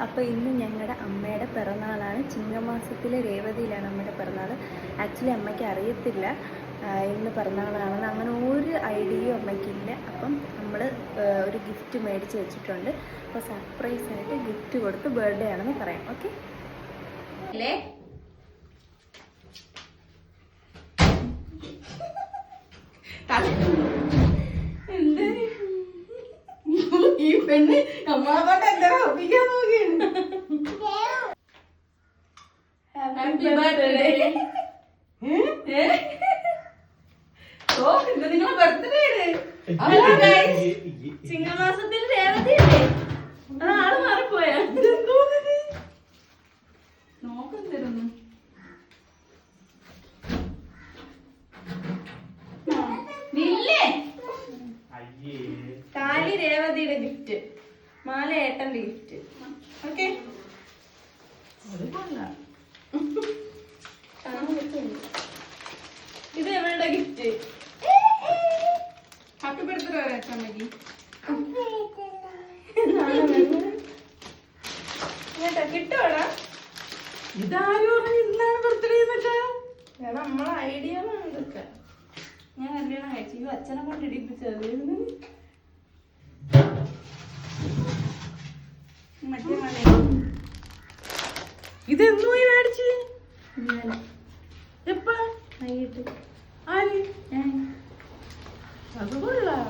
അപ്പോൾ ഇന്ന് ഞങ്ങളുടെ അമ്മയുടെ പിറന്നാളാണ്. ചിങ്ങമാസത്തിലെ രേവതിയിലാണ് അമ്മയുടെ പിറന്നാൾ. ആക്ച്വലി അമ്മയ്ക്ക് അറിയത്തില്ല ഇന്ന് പിറന്നാളാണെന്ന്, അങ്ങനെ ഒരു ഐഡിയയും അമ്മയ്ക്കില്ല. അപ്പം നമ്മൾ ഒരു ഗിഫ്റ്റ് മേടിച്ച് വെച്ചിട്ടുണ്ട്. അപ്പോൾ സർപ്രൈസായിട്ട് ഗിഫ്റ്റ് കൊടുത്ത് ബർത്ത്ഡേ ആണെന്ന് പറയാം. ഓക്കെ അല്ലേ? ഈ പെണ്ണ് നമ്മളെ എന്താ ഒപ്പിക്കാൻ നോക്കിയാണ്. Happy birthday. ഓ ഇത് നിങ്ങളെ ബർത്ത്ഡേ ചിങ്ങമാസത്തിൽ രേവതിയല്ലേ? ആള് മാറിപ്പോയാ നോക്കാൻ തരുന്നു. കാലി രേവതിയുടെ ഗിഫ്റ്റ്, മാല ഏട്ടന്റെ ഗിഫ്റ്റ്. ഓക്കെ ഇത് എവളുടെ ഗിഫ്റ്റ്? ഹാപ്പി ബർത്ത്ഡേ പറയാം മതി. കിട്ടുവാടാ? ഇതാരും ഇന്നാണ് ബർത്ത്ഡേ നമ്മളെ ഐഡിയകളാണ് ഇതൊക്കെ. ഞാൻ കല്യാണം കഴിച്ചു, ഈ അച്ഛനെ കൊണ്ട് ഇടിപ്പിച്ചത്. മറ്റേ മല ഇതെന്നു പോയി മേടിച്ച് ഇന്നലെ എപ്പ വൈകിട്ട്. ആര് അത് കൊള്ളാം.